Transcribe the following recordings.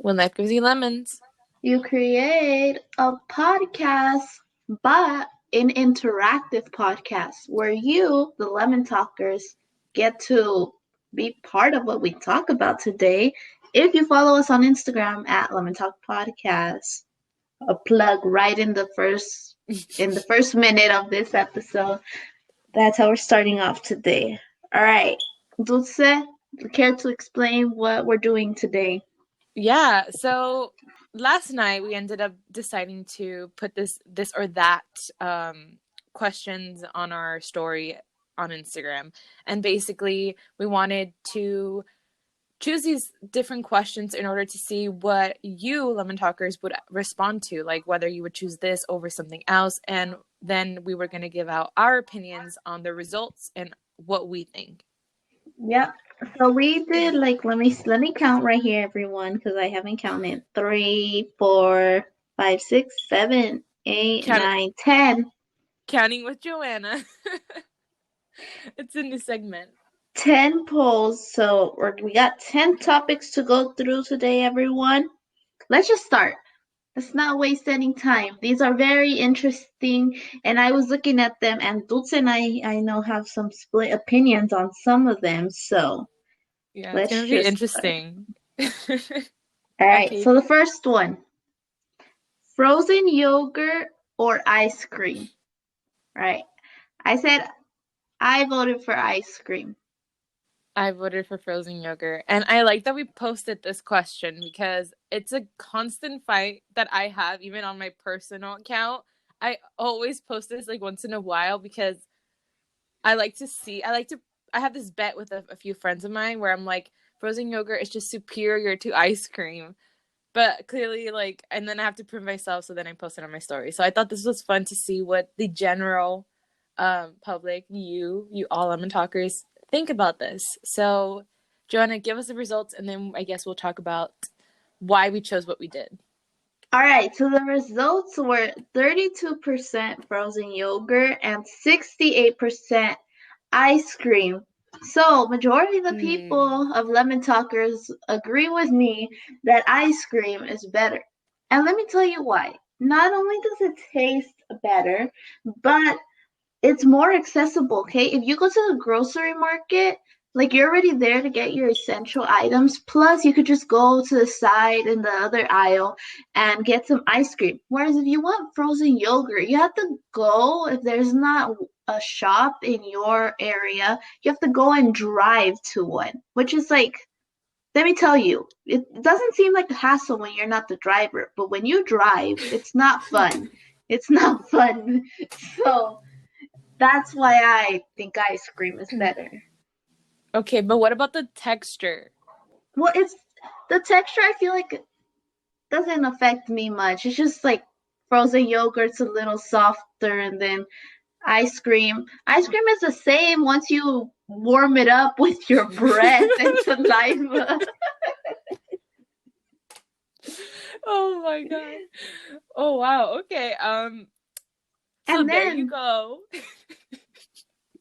When life gives you lemons. You create a podcast, but an interactive podcast where you, the Lemon Talkers, get to be part of what we talk about today. If you follow us on Instagram at Lemon Talk Podcast, a plug right in the first minute of this episode. That's how we're starting off today. All right, Dulce, care to explain what we're doing today? Yeah, so last night we ended up deciding to put this or that questions on our story on Instagram. And basically we wanted to choose these different questions in order to see what you lemon talkers would respond to, like whether you would choose this over something else, and then we were going to give out our opinions on the results and what we think. Yep. So we did like let me count right here, everyone, because I haven't counted. 3, 4, 5, 6, 7, 8, Count, 9, 10. counting with Joanna. It's a new segment. 10 polls. So we got 10 topics to go through today, everyone. Let's just start. Let's not waste any time. These are very interesting, and I was looking at them, and Dulce and I know have some split opinions on some of them. So Yeah, it's let's gonna be just start. interesting. All right. Okay. So the first one. Frozen yogurt or ice cream? Right. I said I voted for ice cream. I voted for frozen yogurt. And I like that we posted this question because it's a constant fight that I have even on my personal account. I always post this like once in a while because I have this bet with a few friends of mine where I'm like, frozen yogurt is just superior to ice cream. But clearly, like, and then I have to prove myself, so then I post it on my story. So I thought this was fun to see what the general public, you all lemon talkers, think about this. So, Joanna, give us the results, and then I guess we'll talk about why we chose what we did. All right, so the results were 32% frozen yogurt and 68% ice cream. So, majority of the Hmm. people of Lemon Talkers agree with me that ice cream is better. And let me tell you why. Not only does it taste better, but it's more accessible, okay? If you go to the grocery market, like you're already there to get your essential items. Plus, you could just go to the side in the other aisle and get some ice cream. Whereas if you want frozen yogurt, you have to go, if there's not a shop in your area, you have to go and drive to one, which is like, let me tell you, it doesn't seem like a hassle when you're not the driver, but when you drive, it's not fun. It's not fun. So, that's why I think ice cream is better. Okay, but what about the texture? Well, it's the texture. I feel like it doesn't affect me much. It's just like frozen yogurt's a little softer, and then ice cream. Ice cream is the same once you warm it up with your breath and saliva. Oh my god. Oh wow. Okay. So And there you then go.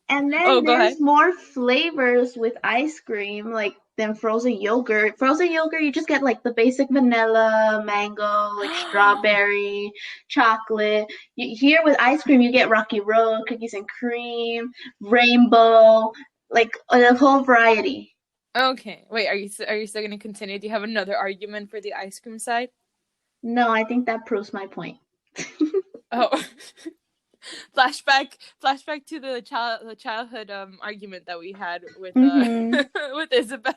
And Oh, then go ahead. there's more flavors with ice cream, like than frozen yogurt. Frozen yogurt, you just get like the basic vanilla, mango, like strawberry, chocolate. Here with ice cream, you get Rocky Road, cookies and cream, rainbow, like a whole variety. Okay. Wait, are you still going to continue? Do you have another argument for the ice cream side? No, I think that proves my point. Oh. Flashback to the childhood argument that we had with Mm-hmm. with Isabel.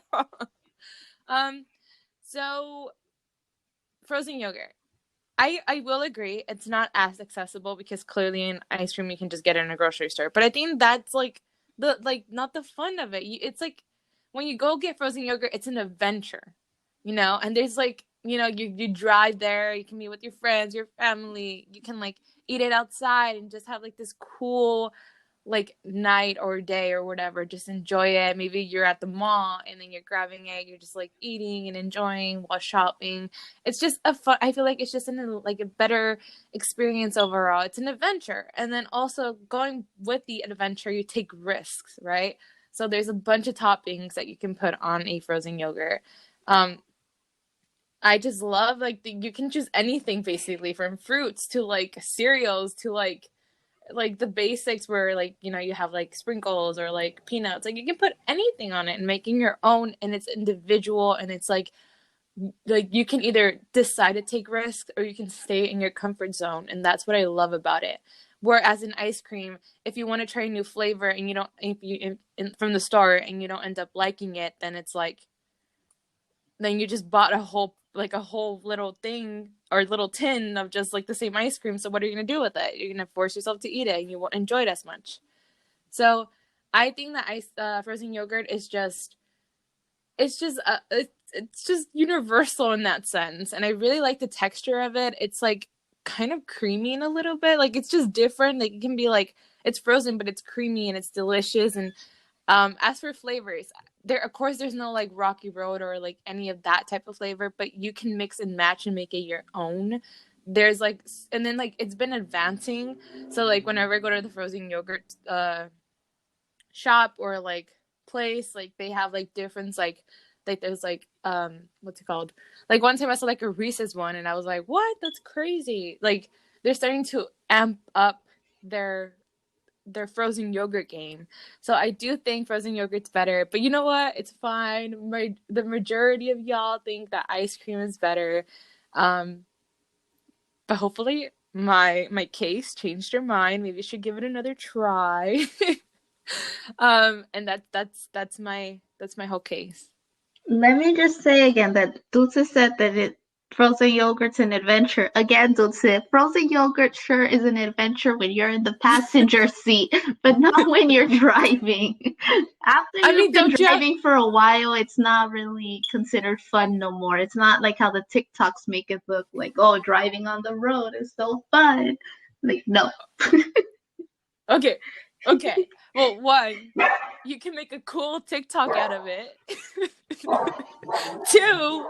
Um so frozen yogurt. I will agree it's not as accessible because clearly in ice cream you can just get it in a grocery store. But I think that's like the like not the fun of it. It's like when you go get frozen yogurt, it's an adventure, And there's like you drive there, you can meet with your friends, your family, you can like eat it outside and just have like this cool like night or day or whatever, just enjoy it. Maybe you're at the mall and then you're grabbing it, you're just like eating and enjoying while shopping. It's just a fun, I feel like it's just like a better experience overall. It's an adventure. And then also going with the adventure, you take risks, right? So there's a bunch of toppings that you can put on a frozen yogurt. Um I just love like you can choose anything basically from fruits to like cereals to like the basics where like you have like sprinkles or like peanuts, like you can put anything on it and making your own, and it's individual, and it's like you can either decide to take risks or you can stay in your comfort zone, and that's what I love about it. Whereas in ice cream, if you want to try a new flavor and you don't, if you from the store and you don't end up liking it, then it's like then you just bought a whole little thing or little tin of just like the same ice cream. So what are you gonna do with it? You're gonna force yourself to eat it, and you won't enjoy it as much. So I think that frozen yogurt is just it's just universal in that sense, and I really like the texture of it. It's like kind of creamy in a little bit, like it's just different. Like it can be like it's frozen, but it's creamy and it's delicious. And as for flavors, there of course there's no like Rocky Road or like any of that type of flavor, but you can mix and match and make it your own. There's like, and then like it's been advancing. So like whenever I go to the frozen yogurt shop or like place, like they have like different like there's like what's it called? Like one time I saw like a Reese's one and I was like, what? That's crazy. Like they're starting to amp up their frozen yogurt game. So I do think frozen yogurt's better. But you know what? It's fine. The majority of y'all think that ice cream is better. But hopefully my case changed your mind. Maybe you should give it another try. And that's my whole case. Let me just say again that Dulce said that frozen yogurt's an adventure. Again, Dulce, frozen yogurt sure is an adventure when you're in the passenger seat, but not when you're driving. After you've been driving for a while, it's not really considered fun no more. It's not like how the TikToks make it look like, oh, driving on the road is so fun. Like, no. Okay. Well, one, you can make a cool TikTok out of it. Two,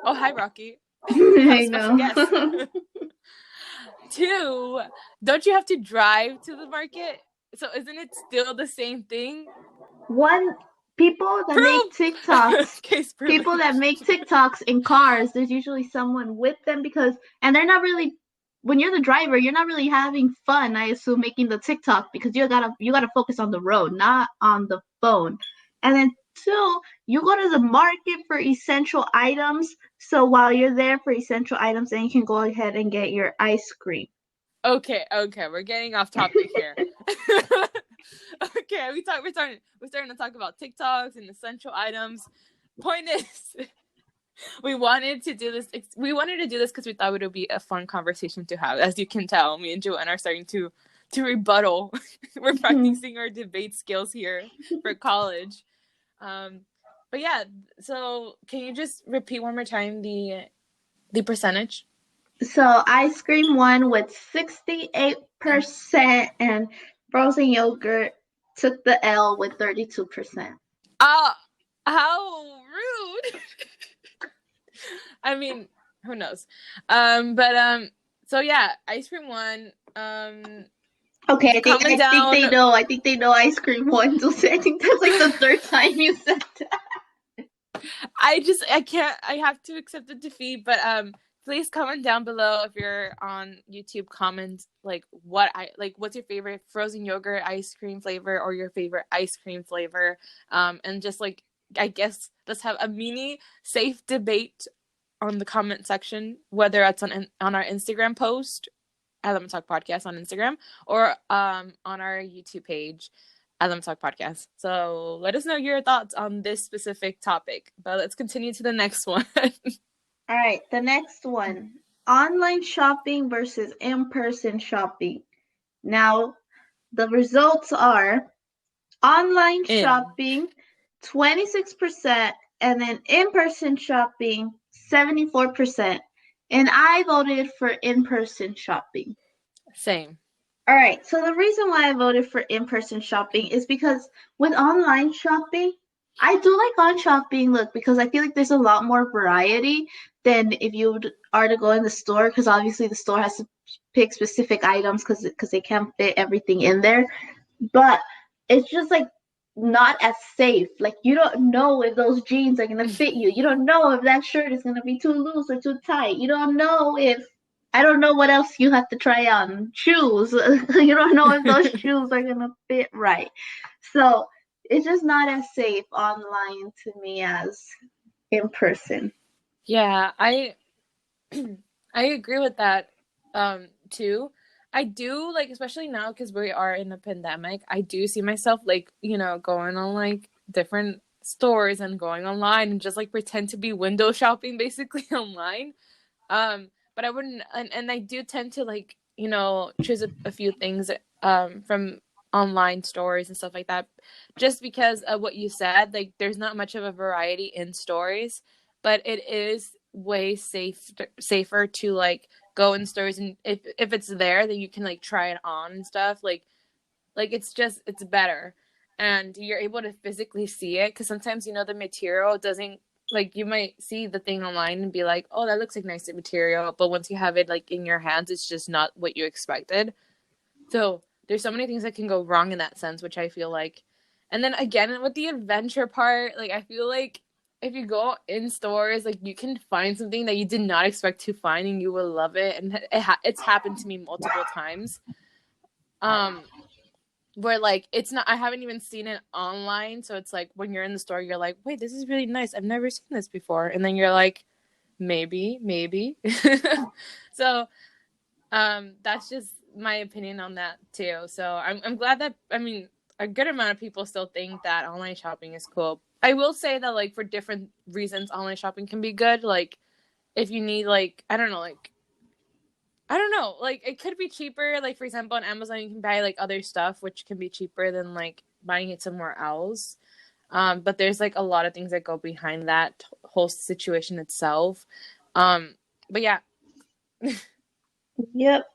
oh, hi, Rocky. I know. Two, don't you have to drive to the market? So isn't it still the same thing? One, people that make TikToks in cars, there's usually someone with them and they're not really, when you're the driver, you're not really having fun, I assume, making the TikTok because you gotta focus on the road, not on the phone. And then two, you go to the market for essential items. So while you're there for essential items, then you can go ahead and get your ice cream. Okay, we're getting off topic here. Okay, we're starting to talk about TikToks and essential items. Point is, we wanted to do this because we thought it would be a fun conversation to have. As you can tell, me and Joanne are starting to rebuttal. We're practicing our debate skills here for college. But yeah, so can you just repeat one more time the percentage? So ice cream won with 68%, and frozen yogurt took the L with 32%. How rude! I mean, who knows? So yeah, ice cream won. Okay, I think they know ice cream won. I think that's like the third time you said that. I have to accept the defeat, but please comment down below if you're on YouTube. Comment like what's your favorite frozen yogurt ice cream flavor or your favorite ice cream flavor, and just like I guess let's have a mini safe debate on the comment section, whether that's on our Instagram post at Lemon Talk Podcast on Instagram or on our YouTube page at Lemon Talk Podcast. So let us know your thoughts on this specific topic. But let's continue to the next one. All right, the next one. Online shopping versus in-person shopping. Now, the results are online shopping 26%, and then in-person shopping 74%. And I voted for in-person shopping. Same. All right, so the reason why I voted for in-person shopping is because with online shopping, I do like on shopping look because I feel like there's a lot more variety than if you are to go in the store, because obviously the store has to pick specific items because they can't fit everything in there. But it's just like not as safe. Like you don't know if those jeans are gonna fit you. You don't know if that shirt is gonna be too loose or too tight. You don't know if I don't know what else you have to try on. Shoes. You don't know if those shoes are gonna fit right. So it's just not as safe online to me as in person. Yeah, I agree with that too. I do like, especially now because we are in a pandemic, I do see myself like, going on like different stores and going online and just like pretend to be window shopping basically online. But I wouldn't, and I do tend to like, choose a few things from online stores and stuff like that, just because of what you said. Like, there's not much of a variety in stores, but it is way safer to like go in stores, and if it's there, then you can like try it on and stuff. Like it's better, and you're able to physically see it, because sometimes the material doesn't, like, you might see the thing online and be like, oh, that looks like nice material, but once you have it like in your hands, it's just not what you expected. So there's so many things that can go wrong in that sense, which I feel like. And then again, with the adventure part, like, I feel like if you go in stores, like, you can find something that you did not expect to find and you will love it. And it's happened to me multiple times. Where like it's not, I haven't even seen it online, so it's like when you're in the store, you're like, wait, this is really nice, I've never seen this before, and then you're like, maybe. So that's just my opinion on that too. So I'm glad that, I mean, a good amount of people still think that online shopping is cool. I will say that, like, for different reasons, online shopping can be good. Like, if you need, like, I don't know, like, it could be cheaper. Like, for example, on Amazon, you can buy like other stuff, which can be cheaper than like buying it somewhere else. But there's like a lot of things that go behind that whole situation itself. But yeah. Yep.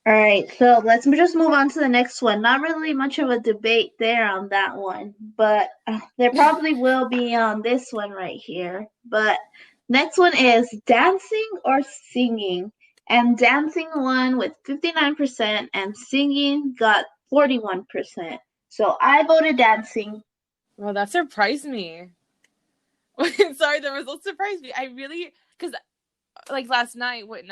All right, so let's just move on to the next one. Not really much of a debate there on that one, but there probably will be on this one right here. But next one is dancing or singing. And dancing won with 59%, and singing got 41%. So I voted dancing. Well, that surprised me. Sorry, the results surprised me. I really, because like last night when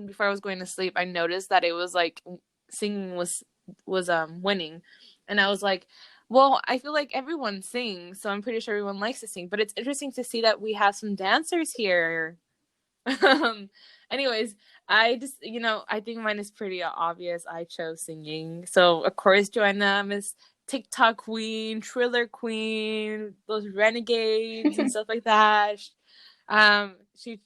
before I was going to sleep, I noticed that it was like singing was winning, and I was like, well, I feel like everyone sings, so I'm pretty sure everyone likes to sing. But it's interesting to see that we have some dancers here. um, Anyways, I just, I think mine is pretty obvious. I chose singing. So, of course, Joanna, Miss TikTok Queen, Triller Queen, those renegades and stuff like that.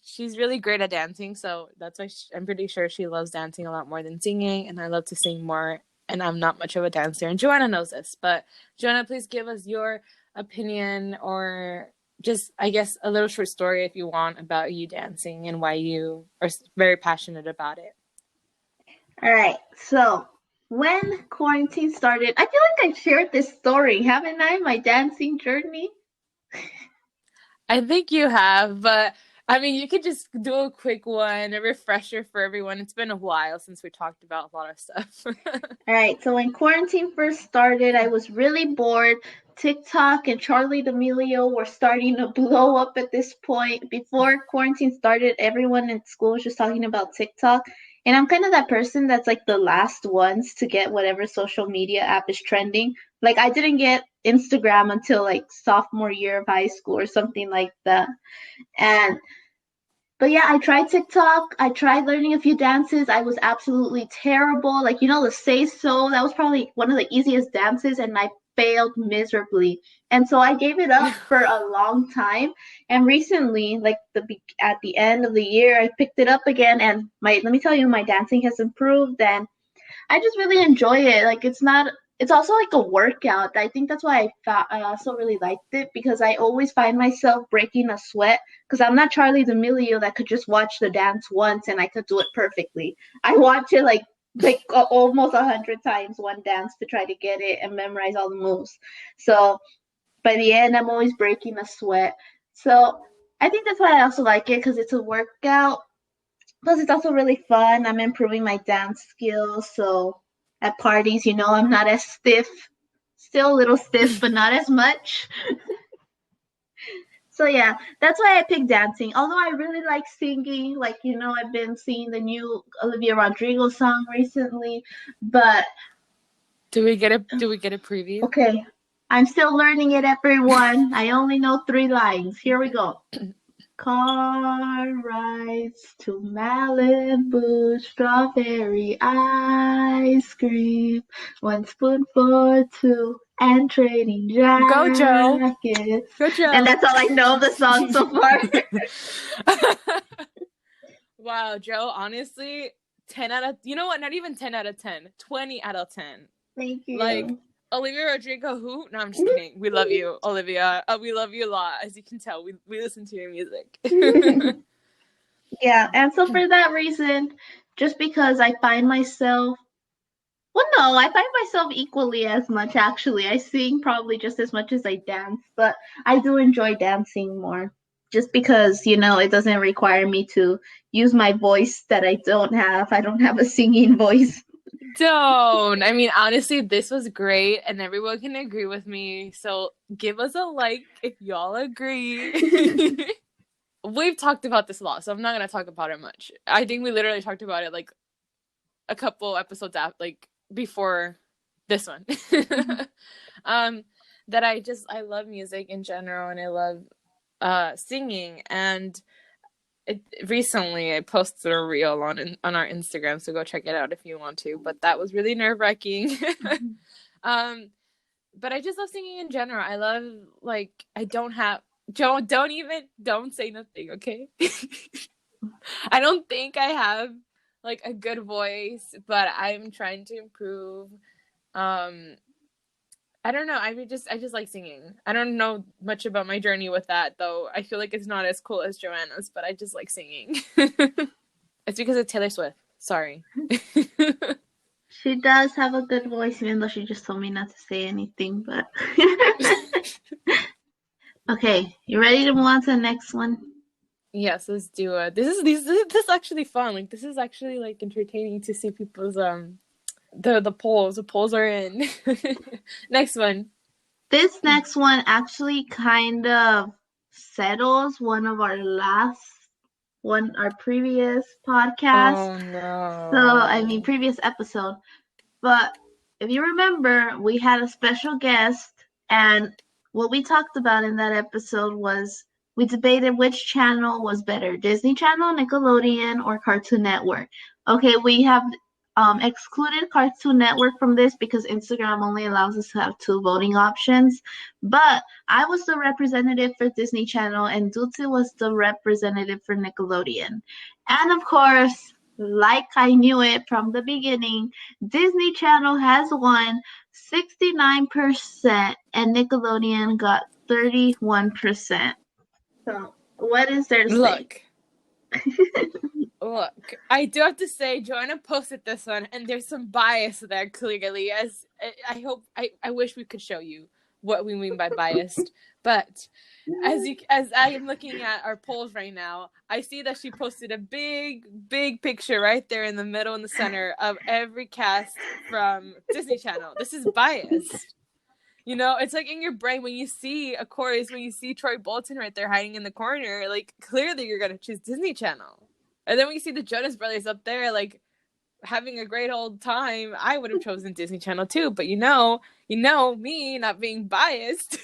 She's really great at dancing, so that's why I'm pretty sure she loves dancing a lot more than singing, and I love to sing more, and I'm not much of a dancer, and Joanna knows this. But Joanna, please give us your opinion, or just, I guess, a little short story if you want about you dancing and why you are very passionate about it. All right, so when quarantine started, I feel like I shared this story, haven't I? My dancing journey. I think you have, but I mean, you could just do a quick one, a refresher for everyone. It's been a while since we talked about a lot of stuff. All right, so when quarantine first started, I was really bored. TikTok and Charlie D'Amelio were starting to blow up at this point. Before quarantine started, everyone in school was just talking about TikTok. And I'm kind of that person that's like the last ones to get whatever social media app is trending. Like, I didn't get Instagram until like sophomore year of high school or something like that. And but yeah, I tried TikTok. I tried learning a few dances. I was absolutely terrible. Like, the Say So, that was probably one of the easiest dances, and I failed miserably. And so I gave it up for a long time. And recently, like at the end of the year, I picked it up again, and let me tell you, my dancing has improved, and I just really enjoy it. Like, it's also like a workout. I think that's why I also really liked it, because I always find myself breaking a sweat, because I'm not Charlie D'Amelio that could just watch the dance once and I could do it perfectly. I watch it like almost 100 times one dance to try to get it and memorize all the moves. So by the end, I'm always breaking a sweat. So I think that's why I also like it, because it's a workout. Plus, it's also really fun. I'm improving my dance skills. So at parties, I'm not as stiff. Still a little stiff, but not as much. So yeah, that's why I picked dancing. Although I really like singing, like I've been seeing the new Olivia Rodrigo song recently, but Do we get a preview? okay, I'm still learning it, everyone. I only know 3 lines. Here we go. Car rides to Malibu, strawberry ice cream, 1 spoon for 2, and trading Go, Joe. jackets. Go, Joe. And that's all I know of the song so far. Wow, Joe, honestly, 10 out of, you know what? Not even 10 out of 10, 20 out of 10. Thank you. Like, Olivia Rodrigo, who? No, I'm just kidding. We love you, Olivia. We love you a lot. As you can tell, we listen to your music. Yeah, and so for that reason, just because I find myself, well, no, I find myself equally as much actually. I sing probably just as much as I dance, but I do enjoy dancing more just because, it doesn't require me to use my voice that I don't have. I don't have a singing voice. Don't. I mean, honestly, this was great, and everyone can agree with me. So give us a like if y'all agree. We've talked about this a lot, so I'm not gonna talk about it much. I think we literally talked about it like a couple episodes after, like before this one. That I love music in general, and I love singing. And recently I posted a reel on our Instagram, so go check it out if you want to. But that was really nerve-wracking. But I just love singing in general. I love, like, I don't have don't say nothing, okay? I don't think I have like a good voice, but I'm trying to improve. I don't know. I just like singing. I don't know much about my journey with that, though. I feel like it's not as cool as Joanna's, but I just like singing. It's because of Taylor Swift. Sorry. She does have a good voice, even though she just told me not to say anything, but okay, you ready to move on to the next one? Yes, let's do it. This is actually fun. Like, this is actually like entertaining to see people's the polls. The polls are in. Next one. This next one actually kind of settles our previous podcast. Oh no. So, I mean, previous episode. But if you remember, we had a special guest, and what we talked about in that episode was we debated which channel was better, Disney Channel, Nickelodeon, or Cartoon Network. Okay, we have excluded Cartoon Network from this because Instagram only allows us to have 2 voting options. But I was the representative for Disney Channel, and Dulce was the representative for Nickelodeon. And of course, like I knew it from the beginning, Disney Channel has won 69%, and Nickelodeon got 31%. So, what is there to say? Look, I do have to say, Joanna posted this one, and there's some bias there, clearly. As I wish we could show you what we mean by biased, but as I am looking at our polls right now, I see that she posted a big picture right there in the middle, in the center of every cast from Disney Channel. This is biased. You know, it's like in your brain when you see, of course, when you see Troy Bolton right there hiding in the corner, like, clearly you're gonna choose Disney Channel. And then when you see the Jonas Brothers up there, like, having a great old time, I would have chosen Disney Channel too. But you know me not being biased.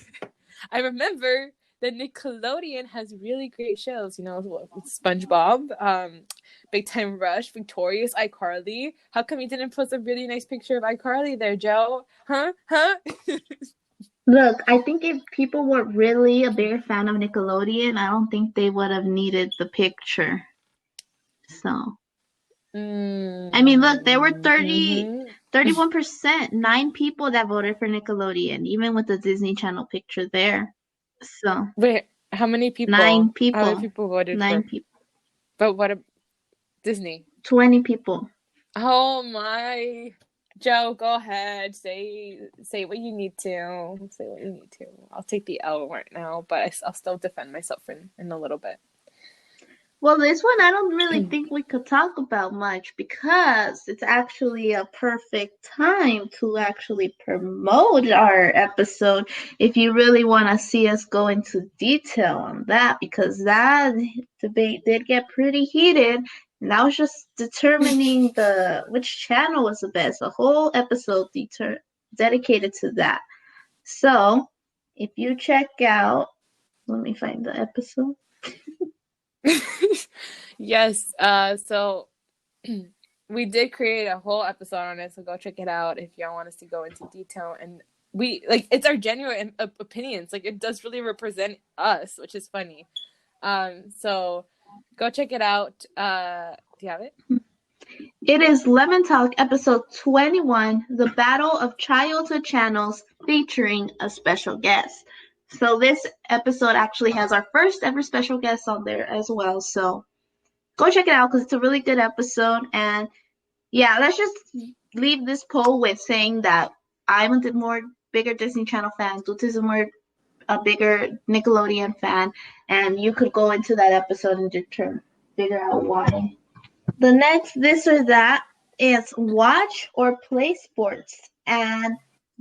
I remember that Nickelodeon has really great shows. You know, SpongeBob, Big Time Rush, Victorious, iCarly. How come you didn't post a really nice picture of iCarly there, Joe? Huh? Look, I think if people were really a bigger fan of Nickelodeon, I don't think they would have needed the picture. So, I mean, look, there were 31%, 9 people that voted for Nickelodeon, even with the Disney Channel picture there. So, wait, how many people? 9 people. How many people voted 9 for? people. But what Disney? 20 people. Oh my. Joe, go ahead. Say what you need to. Say what you need to. I'll take the L right now, but I'll still defend myself in a little bit. Well, this one I don't really think we could talk about much because it's actually a perfect time to actually promote our episode if you really want to see us go into detail on that, because that debate did get pretty heated, and that was just determining the which channel was the best. A whole episode dedicated to that. So, if you check out, let me find the episode. Yes. So we did create a whole episode on it, so go check it out if y'all want us to go into detail. And we like it's our genuine opinions. Like it does really represent us, which is funny. So go check it out. Do you have it? It is Lemon Talk episode 21, The Battle of Childhood Channels, featuring a special guest. So this episode actually has our first ever special guest on there as well. So go check it out because it's a really good episode. And yeah, let's just leave this poll with saying that I'm a more bigger Disney Channel fan. Dut is a bigger Nickelodeon fan, and you could go into that episode and determine figure out why. The next this or that is watch or play sports. And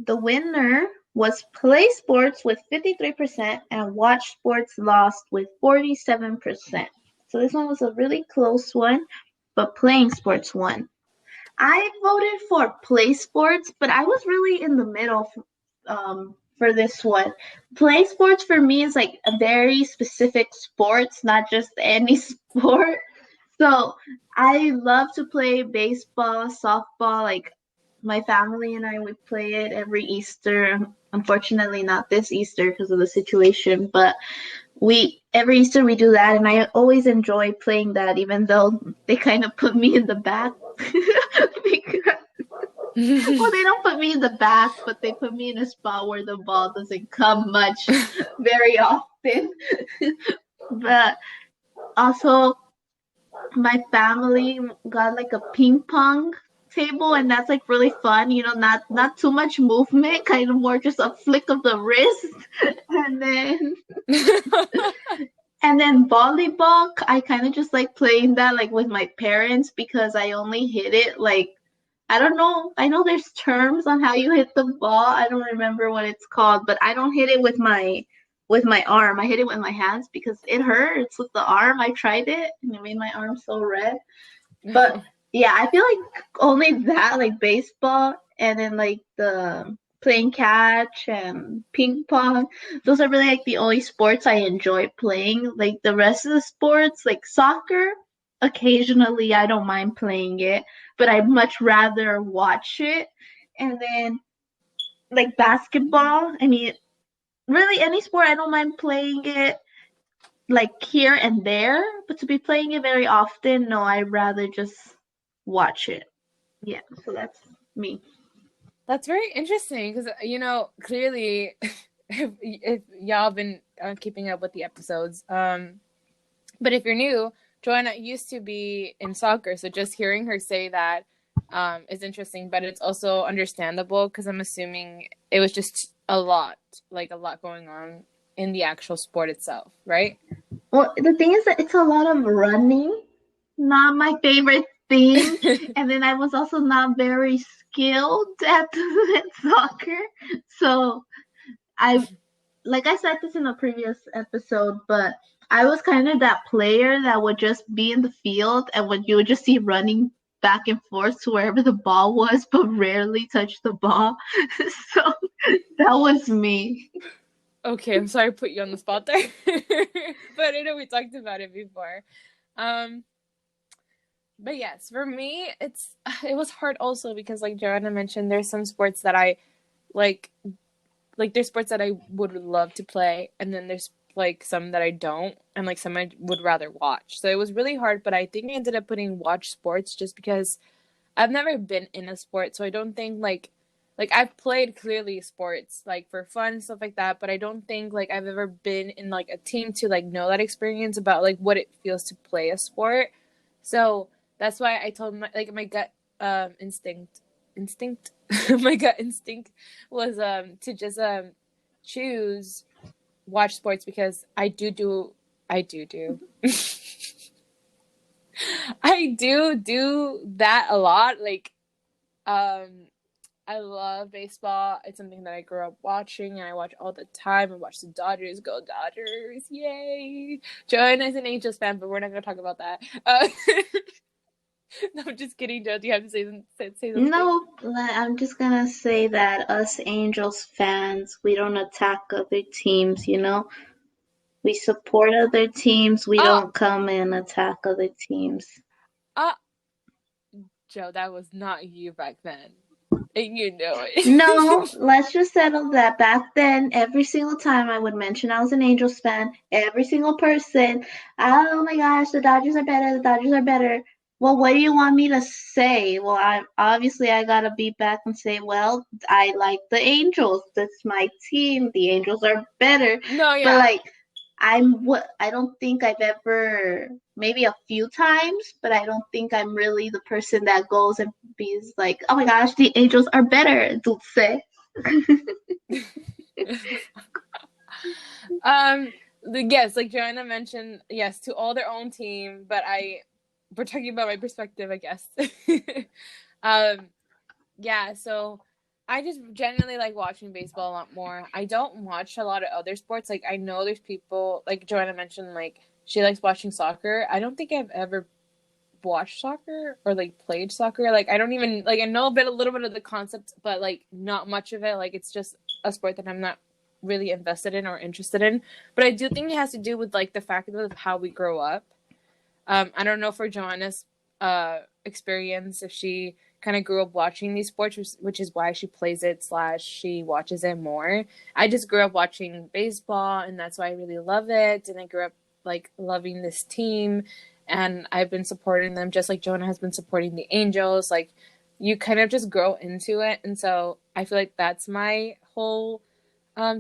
the winner was play sports with 53% and watch sports lost with 47%. So this one was a really close one, but playing sports won. I voted for play sports, but I was really in the middle for this one. Play sports for me is like a very specific sports, not just any sport. So I love to play baseball, softball. Like my family and I would play it every Easter. Unfortunately, not this Easter because of the situation, but we every Easter we do that, and I always enjoy playing that, even though they kind of put me in the back. Because, well, they don't put me in the back, but they put me in a spot where the ball doesn't come much very often. But also my family got like a ping pong table, and that's like really fun, not too much movement, kind of more just a flick of the wrist. and then and then volleyball, I kind of just like playing that like with my parents because I only hit it like, I don't know, I know there's terms on how you hit the ball. I don't remember what it's called, but I don't hit it with my arm. I hit it with my hands because it hurts with the arm. I tried it and it made my arm so red. But yeah, I feel like only that, like baseball, and then like the playing catch and ping pong, those are really like the only sports I enjoy playing. Like the rest of the sports, like soccer, occasionally I don't mind playing it, but I'd much rather watch it. And then like basketball, I mean, really any sport I don't mind playing it like here and there, but to be playing it very often, no, I'd rather just watch it. Yeah, so that's me. That's very interesting because clearly, if y'all been keeping up with the episodes, but if you're new, Joanna used to be in soccer, so just hearing her say that is interesting, but it's also understandable because I'm assuming it was just like a lot going on in the actual sport itself, right? Well, the thing is that it's a lot of running, not my favorite thing. And then I was also not very skilled at soccer. So I, like I said this in a previous episode, but I was kind of that player that would just be in the field and you would just see running back and forth to wherever the ball was, but rarely touch the ball. So that was me. Okay, I'm sorry to put you on the spot there, but I know we talked about it before. Um, but yes, for me, it was hard also because, like Joanna mentioned, there's some sports that I like. Like there's sports that I would love to play, and then there's like some that I don't, and like some I would rather watch. So it was really hard, but I think I ended up putting watch sports just because I've never been in a sport, so I don't think like I've played clearly sports like for fun and stuff like that, but I don't think like I've ever been in like a team to like know that experience about like what it feels to play a sport. So that's why I told my gut instinct my gut instinct was to just choose watch sports because I do I do that a lot. Like, um, I love baseball. It's something that I grew up watching and I watch all the time. I watch the Dodgers. Go Dodgers. Yay. Joanna is an Angels fan, but we're not going to talk about that. No, I'm just kidding, Joe. Do you have to say something? No, I'm just gonna say that us Angels fans, we don't attack other teams, you know? We support other teams. We Oh, don't come and attack other teams. uh, Joe, that was not you back then. And you know it. No, let's just settle that. Back then, every single time I would mention I was an Angels fan, every single person, oh my gosh, the Dodgers are better, the Dodgers are better. Well, what do you want me to say? Well, I gotta be back and say, well, I like the Angels. That's my team. The Angels are better. No, But yeah. like, I don't think I've ever, maybe a few times, but I don't think I'm really the person that goes and be like, oh my gosh, the Angels are better, Dulce. um, yes, like Joanna mentioned, yes, to all their own team, but we're talking about my perspective, I guess. um, yeah, so I just genuinely like watching baseball a lot more. I don't watch a lot of other sports. Like I know there's people like Joanna mentioned, like she likes watching soccer. I don't think I've ever watched soccer or like played soccer. Like I don't even like I know a little bit of the concept, but like not much of it. Like it's just a sport that I'm not really invested in or interested in. But I do think it has to do with like the fact of how we grow up. I don't know for Joanna's experience if she kind of grew up watching these sports, which is why she plays it / she watches it more. I just grew up watching baseball, and that's why I really love it. And I grew up like loving this team, and I've been supporting them just like Joanna has been supporting the Angels. Like you kind of just grow into it, and so I feel like that's my whole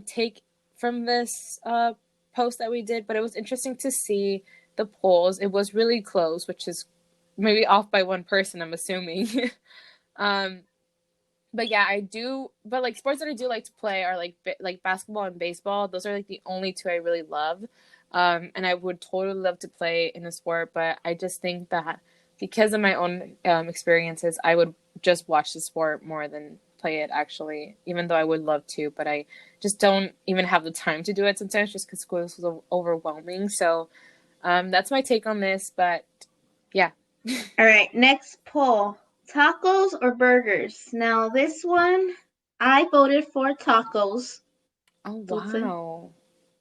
take from this post that we did. But it was interesting to see the polls. It was really close, which is maybe off by one person, I'm assuming. um, but yeah, I do. But like sports that I do like to play are like basketball and baseball. Those are like the only two I really love. And I would totally love to play in a sport, but I just think that because of my own experiences, I would just watch the sport more than play it actually, even though I would love to, but I just don't even have the time to do it sometimes just because school is overwhelming. So that's my take on this, but yeah. All right, next poll. Tacos or burgers? Now, this one, I voted for tacos, Oh Dulce. wow.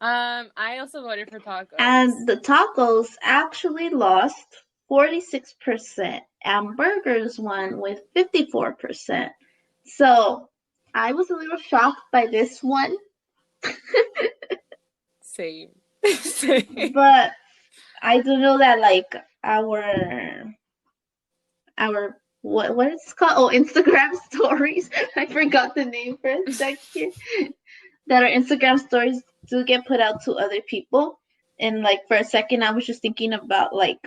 I also voted for tacos. And the tacos actually lost 46%, and burgers won with 54%. So I was a little shocked by this one, Same. Same. but I do know that like our what it's called? Oh, Instagram stories. I forgot the name for a second. That our Instagram stories do get put out to other people. And like for a second I was just thinking about like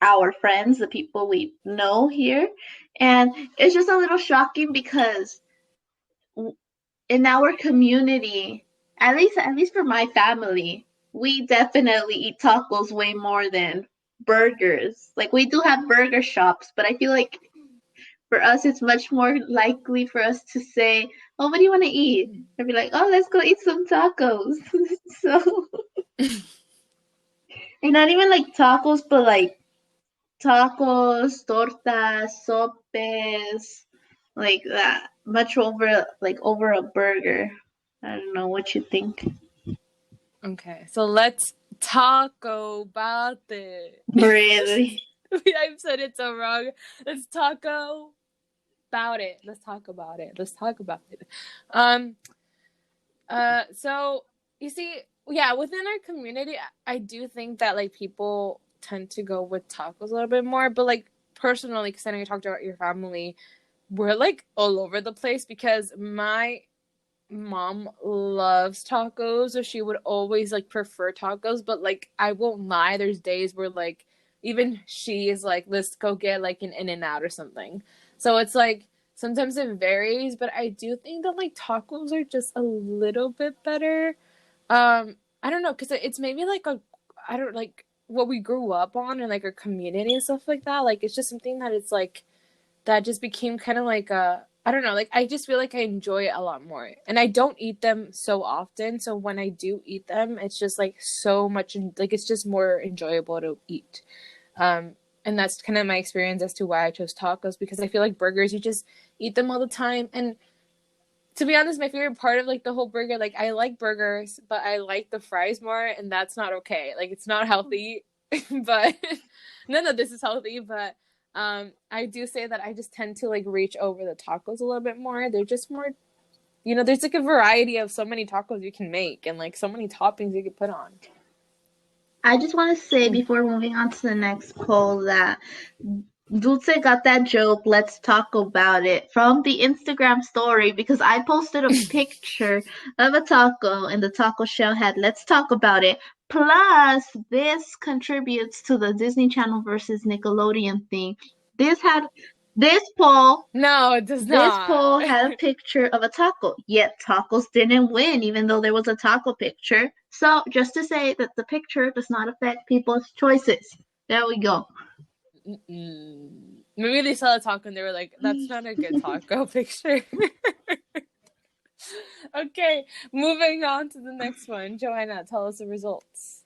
our friends, the people we know here. And it's just a little shocking because in our community, at least for my family, we definitely eat tacos way more than burgers. Like we do have burger shops, but I feel like for us it's much more likely for us to say, "Oh, what do you want to eat?" And be like, "Oh, let's go eat some tacos." So, and not even like tacos, but like tacos, tortas, sopes, like that. Much over a burger. I don't know what you think. Okay, so let's talk about it. Really? I've said it so wrong. Let's talk about it. Let's talk about it. Let's talk about it. Um. So you see, yeah, within our community, I do think that like people tend to go with tacos a little bit more, but like personally, because I know you talked about your family, we're like all over the place because my mom loves tacos, so she would always like prefer tacos, but like I won't lie, there's days where like even she is like, let's go get like an In-N-Out or something. So it's like sometimes it varies, but I do think that like tacos are just a little bit better. I don't know, because it's maybe like a I don't like what we grew up on and like our community and stuff like that. Like it's just something that it's like that just became kind of like a, I don't know, like I just feel like I enjoy it a lot more. And I don't eat them so often, so when I do eat them, it's just like so much like it's just more enjoyable to eat. Um and that's kind of my experience as to why I chose tacos, because I feel like burgers you just eat them all the time. And to be honest, my favorite part of like the whole burger, like I like burgers, but I like the fries more, and that's not okay. Like it's not healthy, but none of this is healthy. But I do say that I just tend to like reach over the tacos a little bit more. They're just more, there's like a variety of so many tacos you can make and like so many toppings you can put on. I just want to say before moving on to the next poll that Dulce got that joke, let's talk about it, from the Instagram story because I posted a picture of a taco and the taco shell had let's talk about it. Plus, this contributes to the Disney Channel versus Nickelodeon thing. This had this poll No, it does this not. poll had a picture of a taco, yet tacos didn't win, even though there was a taco picture. So, just to say that the picture does not affect people's choices. There we go. Maybe they saw a taco and they were like, that's not a good taco picture. Okay, moving on to the next one. Joanna, tell us the results.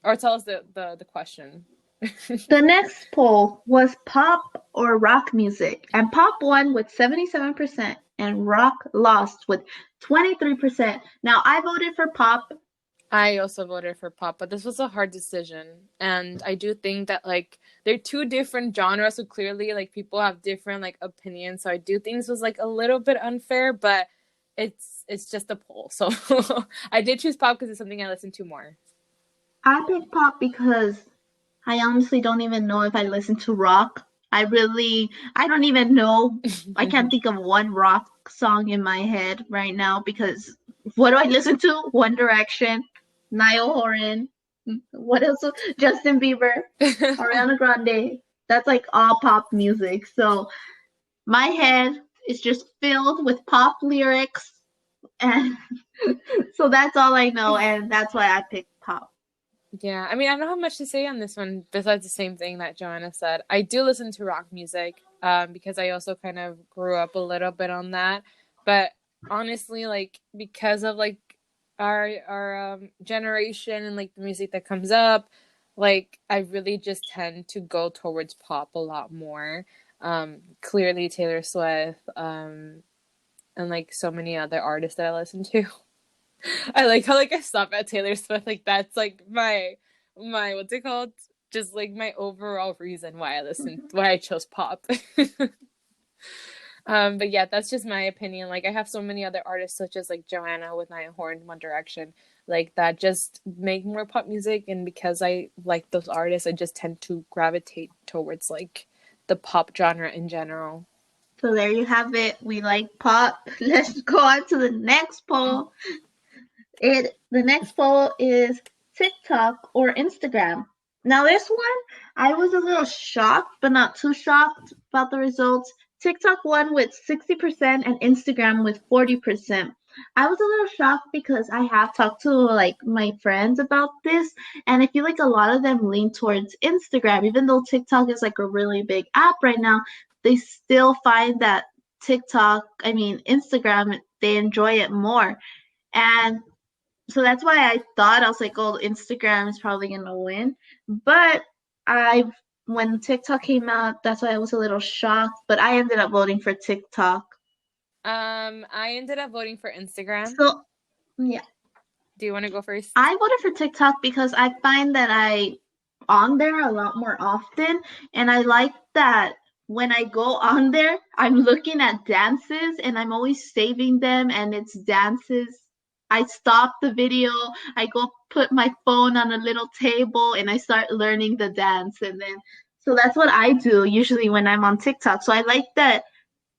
Or tell us the question. The next poll was pop or rock music, and pop won with 77%, and rock lost with 23%. Now, I voted for pop. I also voted for pop, but this was a hard decision. And I do think that like they're two different genres, so clearly like people have different like opinions. So I do think this was like a little bit unfair, but it's just a poll. So I did choose pop because it's something I listen to more. I picked pop because I honestly don't even know if I listen to rock. I don't even know. I can't think of one rock song in my head right now because what do I listen to? One Direction, Niall Horan, what else? Justin Bieber, Ariana Grande. That's like all pop music. So my head is just filled with pop lyrics, and so that's all I know, and that's why I picked pop. Yeah, I mean, I don't have much to say on this one besides the same thing that Joanna said. I do listen to rock music because I also kind of grew up a little bit on that. But honestly, like because of like our generation and like the music that comes up, like I really just tend to go towards pop a lot more. Clearly Taylor Swift, and like so many other artists that I listen to. I like how like I stop at Taylor Swift. Like that's like my what's it called? Just like my overall reason why I chose pop. But yeah, that's just my opinion. Like I have so many other artists such as like Joanna with Niall Horan, One Direction, like that just make more pop music, and because I like those artists, I just tend to gravitate towards like the pop genre in general. So there you have it. We like pop. Let's go on to the next poll. The next poll is TikTok or Instagram. Now this one, I was a little shocked, but not too shocked about the results. TikTok won with 60% and Instagram with 40%. I was a little shocked because I have talked to like my friends about this, and I feel like a lot of them lean towards Instagram, even though TikTok is like a really big app right now. They still find that Instagram, they enjoy it more. And so that's why I thought I was like, oh, Instagram is probably gonna win. But I when TikTok came out, that's why I was a little shocked. But I ended up voting for TikTok. I ended up voting for Instagram. So yeah. Do you want to go first? I voted for TikTok because I find that I on there a lot more often, and I like that when I go on there, I'm looking at dances and I'm always saving them, and it's dances. I stop the video, I go put my phone on a little table, and I start learning the dance, and then so that's what I do usually when I'm on TikTok. So I like that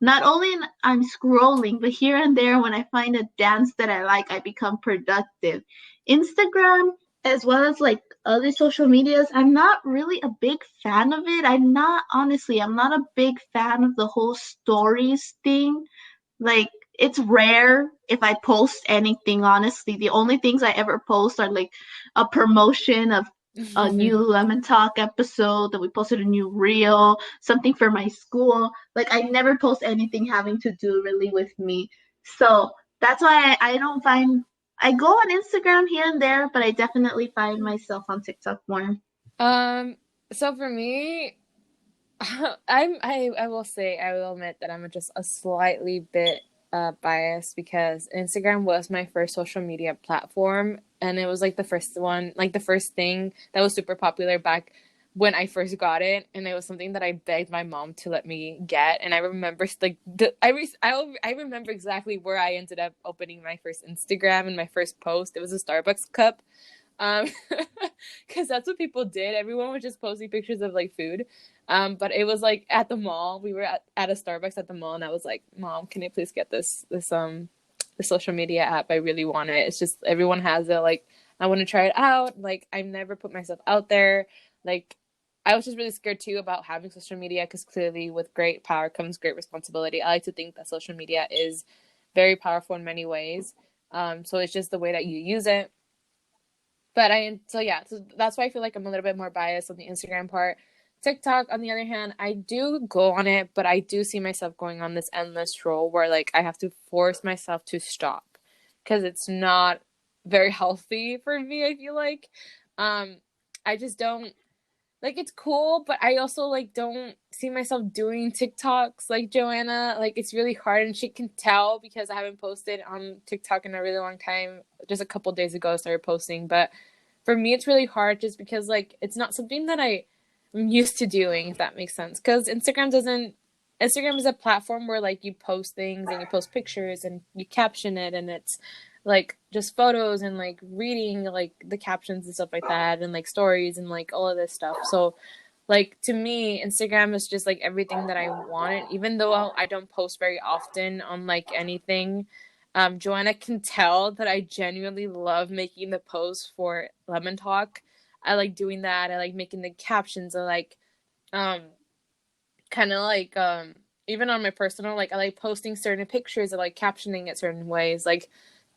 not only I'm scrolling, but here and there when I find a dance that I like, I become productive. Instagram, as well as like other social medias, I'm not really a big fan of it. I'm not a big fan of the whole stories thing. Like it's rare if I post anything, honestly. The only things I ever post are like a promotion of a new Lemon Talk episode, that we posted a new reel, something for my school. Like I never post anything having to do really with me. So that's why I don't find I go on Instagram here and there, but I definitely find myself on TikTok more. Um, so for me, I will say I will admit that I'm just a slightly bit biased because Instagram was my first social media platform, and it was like the first one, like the first thing that was super popular back when I first got it, and it was something that I begged my mom to let me get. And I remember like I remember exactly where I ended up opening my first Instagram and my first post. It was a Starbucks cup. Um, because that's what people did. Everyone was just posting pictures of like food. But it was like at the mall. We were at a Starbucks at the mall, and I was like, "Mom, can you please get the social media app? I really want it. It's just everyone has it. Like, I want to try it out. Like, I've never put myself out there. Like, I was just really scared too about having social media because clearly, with great power comes great responsibility. I like to think that social media is very powerful in many ways. So it's just the way that you use it. But so that's why I feel like I'm a little bit more biased on the Instagram part. TikTok, on the other hand, I do go on it, but I do see myself going on this endless scroll where like I have to force myself to stop because it's not very healthy for me, I feel like. Um, I just don't like it's cool, but I also like don't see myself doing TikToks like Joanna. Like it's really hard and she can tell because I haven't posted on TikTok in a really long time. Just a couple days ago I started posting, but for me it's really hard just because like it's not something that I'm used to doing, if that makes sense. Because Instagram is a platform where like you post things and you post pictures and you caption it, and it's like just photos and like reading like the captions and stuff like that, and like stories and like all of this stuff. So like to me Instagram is just like everything that I wanted, even though I don't post very often on like anything. Joanna can tell that I genuinely love making the posts for Lemon Talk. I like doing that. I like making the captions. I like um kind of like even on my personal, like I like posting certain pictures. I like captioning it certain ways. Like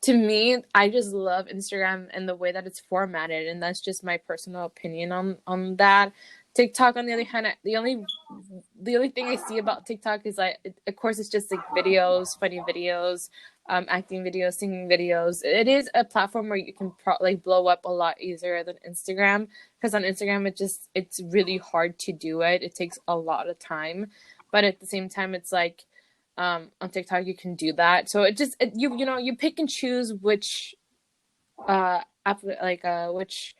to me, I just love Instagram and the way that it's formatted, and that's just my personal opinion on that. TikTok, on the other hand, the only thing I see about TikTok is like, of course, it's just like videos, funny videos, acting videos, singing videos. It is a platform where you can like blow up a lot easier than Instagram, because on Instagram it's really hard to do it. It takes a lot of time, but at the same time, it's like on TikTok you can do that. So you know you pick and choose which which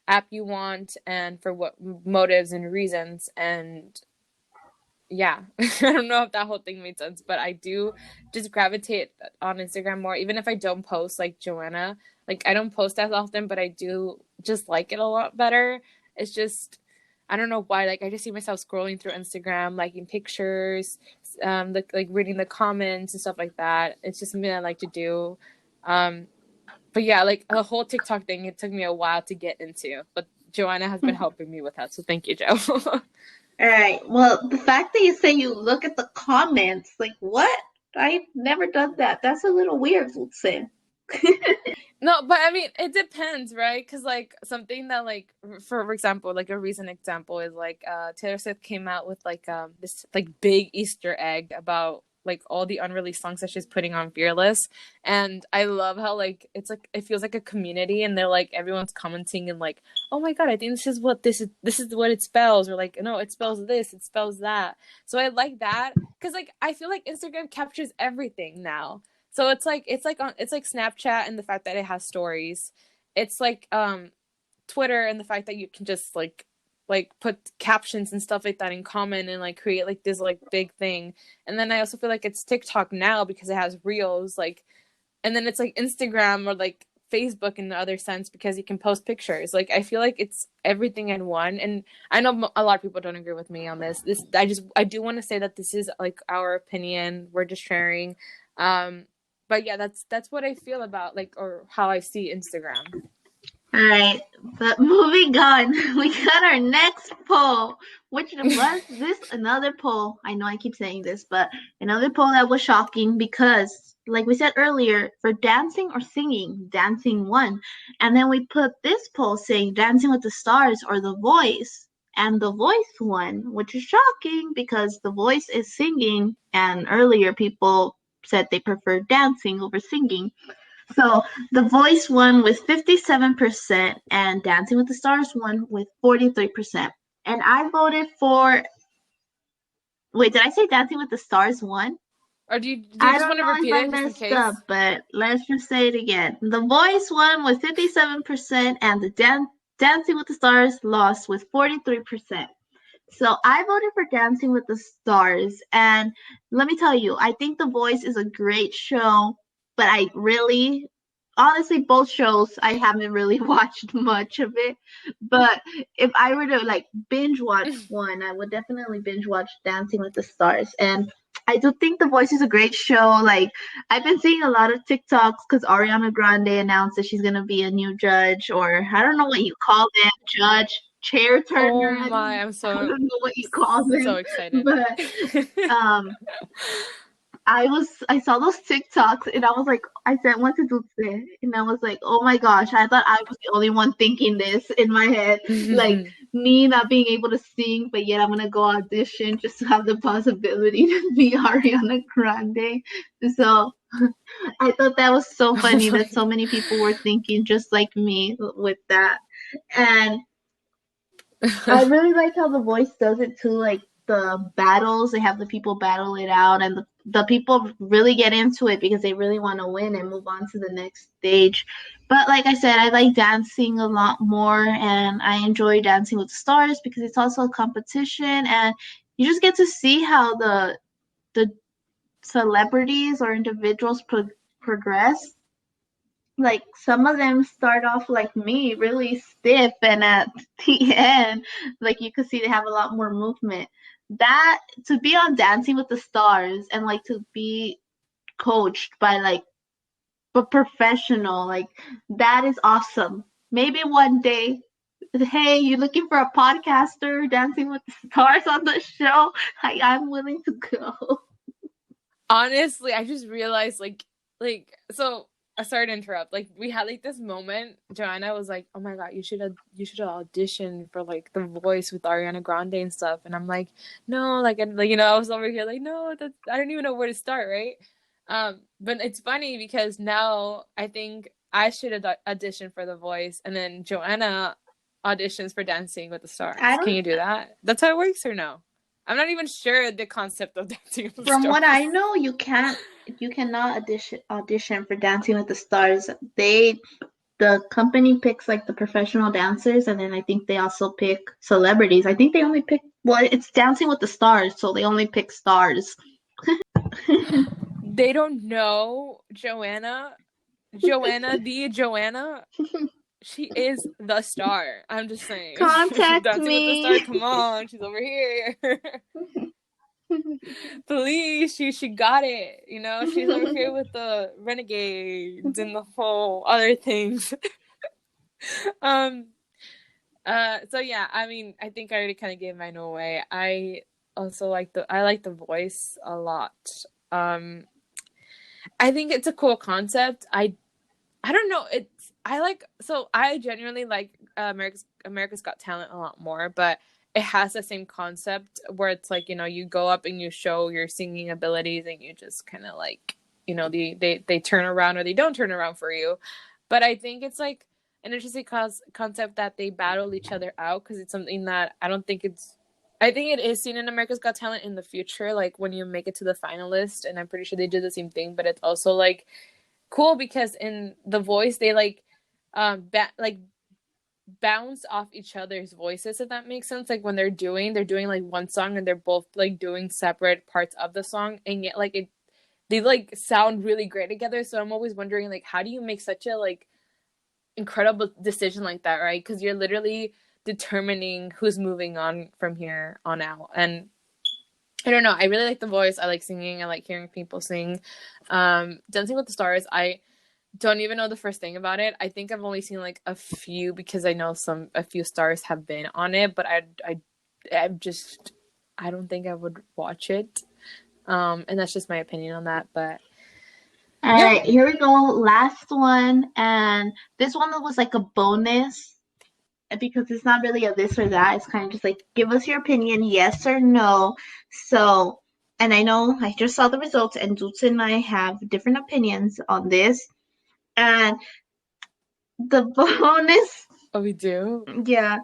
app you want and for what motives and reasons. And yeah, I don't know if that whole thing made sense, but I do just gravitate on Instagram more, even if I don't post like Joanna. Like I don't post as often, but I do just like it a lot better. It's just I don't know why. Like I just see myself scrolling through Instagram, liking pictures, like reading the comments and stuff like that. It's just something I like to do. Um, but yeah, like the whole TikTok thing, it took me a while to get into, but Joanna has been helping me with that, so thank you, Joe. All right. Well, the fact that you say you look at the comments, like what? I've never done that. That's a little weird, let's say. No, but I mean, it depends, right? Because like something that like, for example, like a recent example is like Taylor Swift came out with like this like big Easter egg about like all the unreleased songs that she's putting on Fearless. And I love how like it's like it feels like a community, and they're like everyone's commenting and like, oh my god, I think this is what it spells, or like no, it spells this, it spells that. So I like that because like I feel like Instagram captures everything now. So it's like Snapchat and the fact that it has stories. It's like Twitter and the fact that you can just like put captions and stuff like that in common and like create like this like big thing. And then I also feel like it's TikTok now because it has reels, like, and then it's like Instagram or like Facebook in the other sense because you can post pictures. Like I feel like it's everything in one. And I know a lot of people don't agree with me on this. I do want to say that this is like our opinion. We're just sharing. Um but yeah, that's what I feel about like or how I see Instagram. All right, but moving on, we got our next poll, which was this another poll. I know I keep saying this, but another poll that was shocking because, like we said earlier, for dancing or singing, dancing won. And then we put this poll saying Dancing with the Stars or The Voice, and The Voice won, which is shocking because The Voice is singing, and earlier people said they preferred dancing over singing. So The Voice won with 57% and Dancing with the Stars won with 43%. And I voted for, wait, did I say Dancing with the Stars won? Or do you I just don't want to know if repeat I it just in messed up, case? but let's just say it again. The Voice won with 57% and the Dancing with the Stars lost with 43%. So I voted for Dancing with the Stars. And let me tell you, I think The Voice is a great show, but I really, honestly, both shows, I haven't really watched much of it. But if I were to like binge watch one, I would definitely binge watch Dancing with the Stars. And I do think The Voice is a great show. Like, I've been seeing a lot of TikToks because Ariana Grande announced that she's going to be a new judge, or I don't know what you call them, judge, chair Oh turner. my, I'm I so don't know what you call so them, excited. but um, I saw those TikToks and I was like, I sent one to Dulce and I was like, oh my gosh, I thought I was the only one thinking this in my head, like me not being able to sing, but yet I'm gonna go audition just to have the possibility to be Ariana Grande. So I thought that was so Oh funny my. that so many people were thinking just like me with that, and I really like how The Voice does it too. Like the battles, they have the people battle it out, and the people really get into it because they really want to win and move on to the next stage. But like I said, I like dancing a lot more, and I enjoy Dancing with the Stars because it's also a competition, and you just get to see how the celebrities or individuals progress. Like some of them start off like me, really stiff, and at the end, like you could see they have a lot more movement. That to be on Dancing with the Stars and like to be coached by like a professional, like that is awesome. Maybe one day, hey, you looking for a podcaster dancing with the stars on the show? I'm willing to go. Honestly, I just realized so sorry to interrupt. Like we had like this moment. Joanna was like, "Oh my god, you should audition for like The Voice with Ariana Grande and stuff." And I'm like, "No, like and like I was over here like, no, that I don't even know where to start, right?" But it's funny because now I think I should audition for The Voice, and then Joanna auditions for Dancing with the I Stars. Can don't. you do that? That's how it works, or no? I'm not even sure the concept of Dancing with the From what I Stars. know, you cannot audition for Dancing with the Stars. The company picks like the professional dancers, and then I think they also pick celebrities. I think they only pick, well, it's Dancing with the Stars, so they only pick stars. They don't know Joanna, the Joanna. She is the star. I'm just saying. Contact Dancing with the Star. me. Come on, she's over here. Please, she got it. She's over here with the renegades and the whole other things. um. So yeah, I mean, I think I already kind of gave mine away. I like the Voice a lot. Um. I think it's a cool concept. I don't know. I genuinely like America's Got Talent a lot more, but it has the same concept where it's like, you go up and you show your singing abilities and you just kind of like, they turn around or they don't turn around for you. But I think it's like an interesting concept that they battle each other out because it's something that I think it is seen in America's Got Talent in the future, like when you make it to the finalist, and I'm pretty sure they do the same thing, but it's also like cool because in The Voice they like bounce off each other's voices, if that makes sense. Like when they're doing like one song and they're both like doing separate parts of the song, and yet they like sound really great together. So I'm always wondering like how do you make such a like incredible decision like that, right? Because you're literally determining who's moving on from here on out. And I don't know, I really like The Voice. I like singing, I like hearing people sing. Dancing with the Stars, I don't even know the first thing about it. I think I've only seen like a few because I know a few stars have been on it, but I don't think I would watch it. And that's just my opinion on that. But All yeah, right, here we go. Last one. And this one was like a bonus because it's not really a this or that. It's kind of just like, give us your opinion, yes or no. So, and I know I just saw the results, and Dutz and I have different opinions on this. And the bonus, oh, we do. yeah,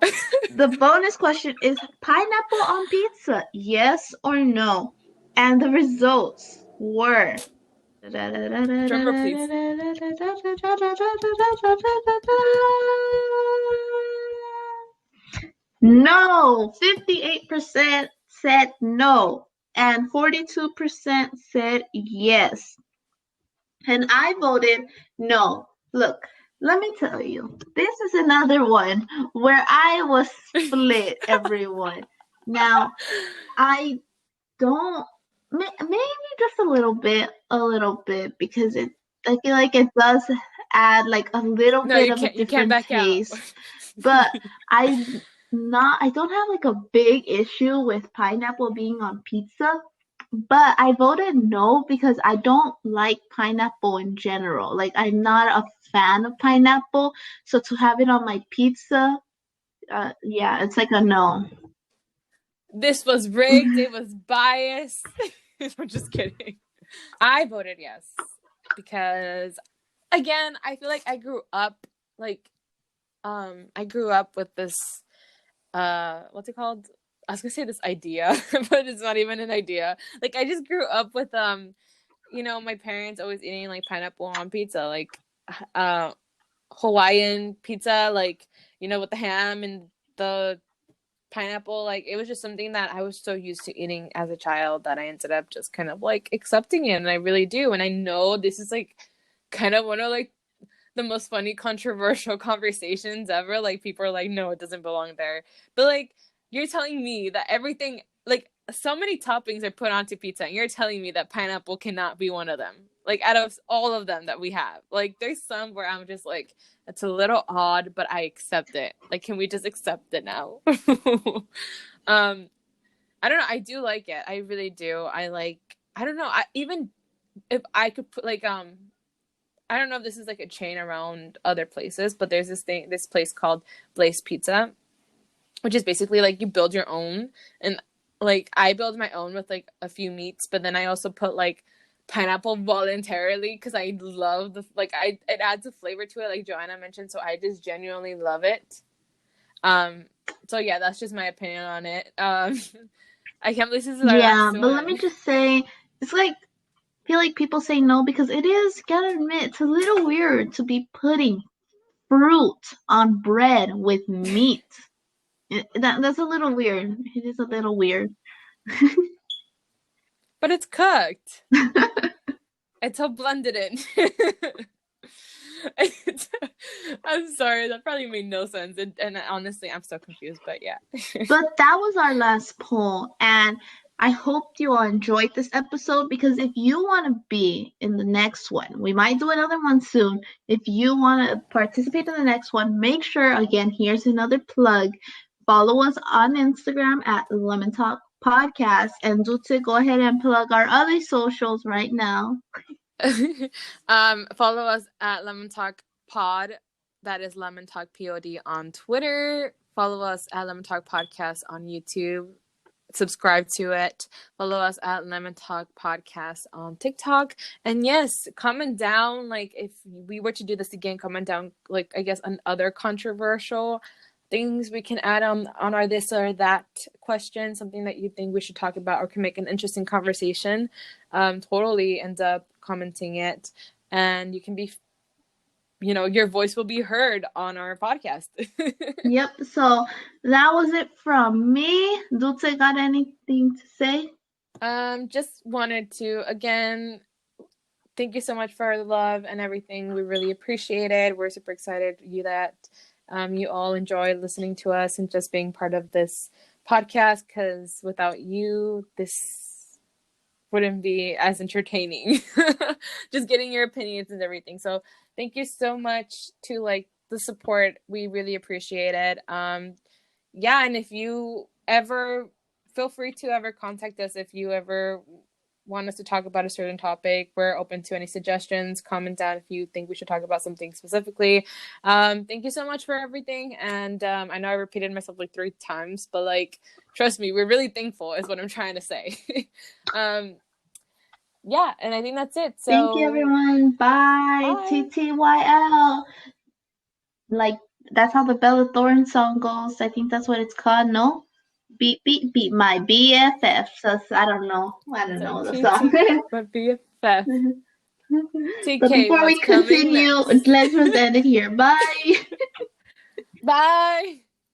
the bonus question is pineapple on pizza, yes or no? And the results were. Drum roll, please. No, 58% said no, and 42% said yes. And I voted no. Look, let me tell you, this is another one where I was split, everyone. Now, I don't, maybe just a little bit, because I feel like it does add like a little No, bit of a you can't different back out. taste. But I don't have like a big issue with pineapple being on pizza. But I voted no because I don't like pineapple in general. Like, I'm not a fan of pineapple, so to have it on my pizza, yeah, it's like a no. This was rigged. It was biased. I'm just kidding. I voted yes because, again, I feel like I grew up like I grew up with this what's it called? I was gonna say this idea, but it's not even an idea. Like, I just grew up with my parents always eating like pineapple on pizza, like uh Hawaiian pizza, like, with the ham and the pineapple. Like, it was just something that I was so used to eating as a child that I ended up just kind of like accepting it, and I really do. And I know this is like kind of one of like the most funny controversial conversations ever. Like, people are like, no, it doesn't belong there. But like, you're telling me that everything, like, so many toppings are put onto pizza, and you're telling me that pineapple cannot be one of them. Like, out of all of them that we have, like, there's some where I'm just like, it's a little odd, but I accept it. Like, can we just accept it now? I don't know. I do like it. I really do. I don't know. Even if I could put like, I don't know if this is like a chain around other places, but there's this place called Blaze Pizza, which is basically like you build your own. And like, I build my own with like a few meats, but then I also put like pineapple voluntarily because I love it adds a flavor to it, like Joanna mentioned. So I just genuinely love it. So yeah, that's just my opinion on it. I can't believe this is our Yeah, last but let one. me just say, it's like, I feel like people say no because it is, gotta admit, it's a little weird to be putting fruit on bread with meat. That's a little weird. It is a little weird. But it's cooked. It's all blended in. I'm sorry, that probably made no sense. And honestly, I'm so confused, but yeah. But that was our last poll, and I hope you all enjoyed this episode, because if you want to be in the next one, we might do another one soon. If you want to participate in the next one, make sure, again, here's another plug. Follow us on Instagram at Lemon Talk Podcast, and Dutse, go ahead and plug our other socials right now. Follow us at Lemon Talk Pod. That is Lemon Talk Pod on Twitter. Follow us at Lemon Talk Podcast on YouTube. Subscribe to it. Follow us at Lemon Talk Podcast on TikTok. And yes, comment down, like, if we were to do this again, comment down, like, I guess, on other controversial things we can add on our this or that question, something that you think we should talk about or can make an interesting conversation. Totally end up commenting it, and you can be, your voice will be heard on our podcast. Yep, so that was it from me. Dulce, got anything to say? Just wanted to, again, thank you so much for the love and everything. We really appreciate it. We're super excited that you all enjoy listening to us and just being part of this podcast, because without you, this wouldn't be as entertaining. Just getting your opinions and everything. So thank you so much to like the support. We really appreciate it. Yeah, and if you ever feel free to ever contact us if you ever want us to talk about a certain topic. We're open to any suggestions. Comment down if you think we should talk about something specifically. Thank you so much for everything. And I know I repeated myself like 3 times, but like, trust me, we're really thankful is what I'm trying to say. Yeah, and I think that's it. So thank you, everyone. Bye. bye. TTYL. Like, that's how the Bella Thorne song goes. I think that's what it's called, no? Beat, beat, beat my BFF. So, I don't know. I don't know the song. My BFF. TK, but before we continue, let's just end it here. Bye. Bye.